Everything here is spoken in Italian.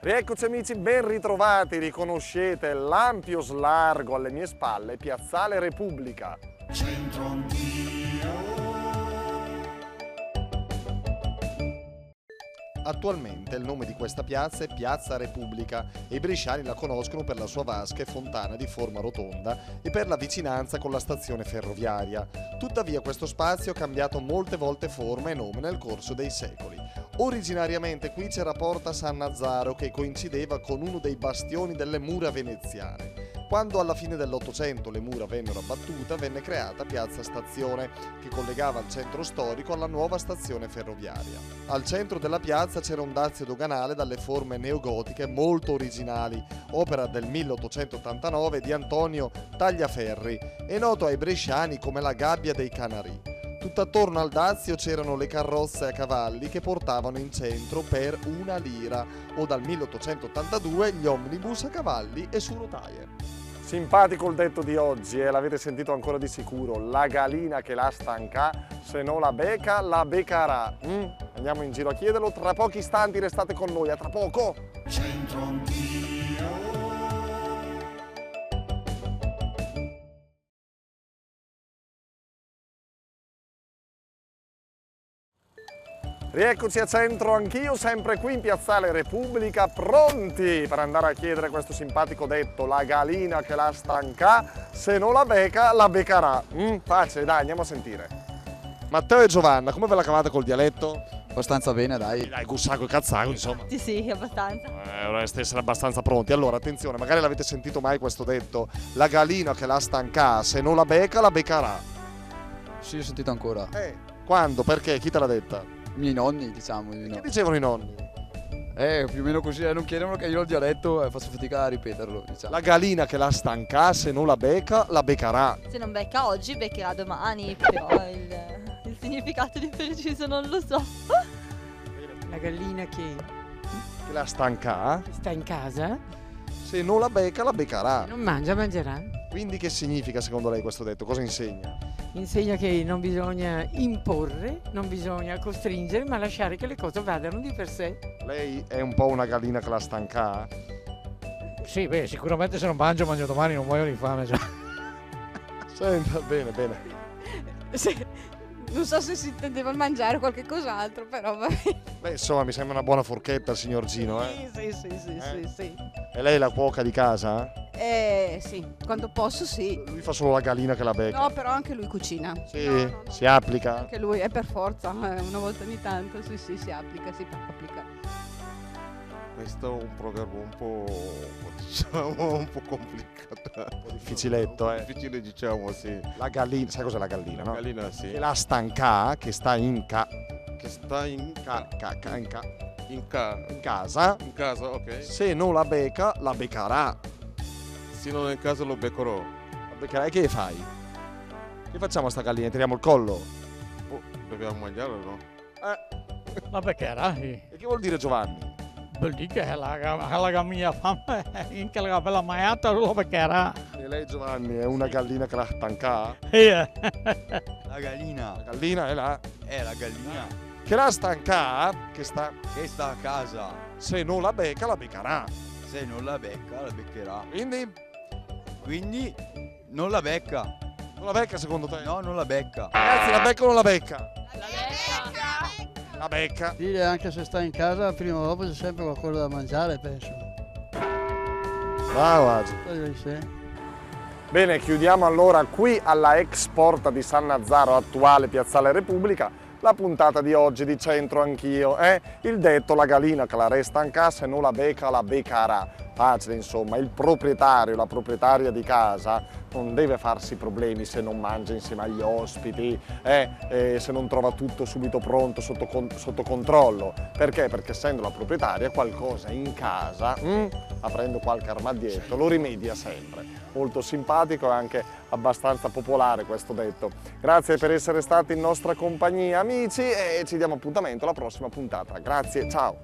Rieccoci amici, ben ritrovati, riconoscete l'ampio slargo alle mie spalle, Piazzale Repubblica. Centro Anch'io. Attualmente il nome di questa piazza è Piazza Repubblica e i bresciani la conoscono per la sua vasca e fontana di forma rotonda e per la vicinanza con la stazione ferroviaria. Tuttavia questo spazio ha cambiato molte volte forma e nome nel corso dei secoli. Originariamente qui c'era Porta Sannazzaro che coincideva con uno dei bastioni delle mura veneziane. Quando alla fine dell'Ottocento le mura vennero abbattute, venne creata Piazza Stazione, che collegava il centro storico alla nuova stazione ferroviaria. Al centro della piazza c'era un dazio doganale dalle forme neogotiche molto originali, opera del 1889 di Antonio Tagliaferri, e noto ai bresciani come la Gabbia dei Canari. Tutt'attorno al dazio c'erano le carrozze a cavalli che portavano in centro per 1 lira, o dal 1882 gli omnibus a cavalli e su rotaie. Simpatico il detto di oggi, l'avete sentito ancora di sicuro, la galina che la stanca, se non la becca, la beccarà. Andiamo in giro a chiederlo, tra pochi istanti restate con noi, a tra poco! Centro Anch'io. Rieccoci a Centro Anch'io, sempre qui in Piazzale Repubblica, pronti per andare a chiedere questo simpatico detto, la galina che la stanca, se non la becca, la beccarà. Facile, dai, andiamo a sentire. Matteo e Giovanna, come ve la cavate col dialetto? Abbastanza bene, dai. Dai, gussaco e cazzaco, insomma. Sì, abbastanza. Dovreste essere abbastanza pronti. Allora, attenzione, magari l'avete sentito mai questo detto, la galina che la stanca, se non la becca, la beccarà. Sì, ho sentito ancora. Quando? Perché? Chi te l'ha detta? I miei nonni, diciamo. Che dicevano i nonni? Più o meno così, non chiedevano che io ho il dialetto e faccio fatica a ripeterlo, diciamo. La galina che la stanca, se non la becca, la beccarà. Se non becca oggi, beccherà domani, però il significato di preciso non lo so. La gallina che La stanca, sta in casa se non la becca, la beccarà. non mangia, mangerà. Quindi che significa secondo lei questo detto? Cosa insegna? Insegna che non bisogna imporre, non bisogna costringere, ma lasciare che le cose vadano di per sé. Lei è un po' una gallina che la stanca? Sì, beh, sicuramente se non mangio domani, non muoio di fame. Cioè. Senta, bene, bene. Non so se si intendeva mangiare qualche cos'altro, però va bene. Beh, insomma, mi sembra una buona forchetta, signor Gino, eh? Sì. E lei è la cuoca di casa? Sì, quando posso sì. Lui fa solo la gallina che la becca. No, però anche lui cucina. Sì, No. si applica. Anche lui, è per forza, una volta ogni tanto, sì, si applica. Questo è un programma un po', diciamo, un po' complicato. Un po' difficiletto, Difficile, diciamo, sì. La gallina, sai cos'è la gallina, no? La gallina, sì. Che la stanca, che sta in Che sta in casa, in casa, ok. se non la becca, la beccarà. Se non è in casa lo beccherò. La beccarà e che fai? Che facciamo a sta gallina? Tiriamo il collo? Oh, dobbiamo mangiarlo, no? La beccherà, sì. E che vuol dire Giovanni? Vuol dire che la mia fame, in che la bella maiata lo beccherà. E lei Giovanni è una gallina che la stanca? La gallina. La gallina è là. La gallina. Che la stanca, che sta, Che sta a casa. se non la becca, la beccarà. Se non la becca, la beccherà. Quindi, Non la becca. non la becca secondo te? No, non la becca. Ragazzi, la becca o non la becca? La becca. Dire anche se sta in casa, prima o dopo c'è sempre qualcosa da mangiare, penso. Bravo Agi. Sì. Bene, chiudiamo allora qui alla ex porta di Sannazzaro, attuale Piazzale Repubblica, la puntata di oggi di Centro Anch'io. Il detto, la gallina che la resta in casa, se non la becca, la beccarà. Facile, insomma, il proprietario, la proprietaria di casa non deve farsi problemi se non mangia insieme agli ospiti, se non trova tutto subito pronto, sotto controllo. Perché? Perché essendo la proprietaria qualcosa in casa, aprendo qualche armadietto, lo rimedia sempre. Molto simpatico e anche abbastanza popolare questo detto. Grazie per essere stati in nostra compagnia amici e ci diamo appuntamento alla prossima puntata. Grazie, ciao!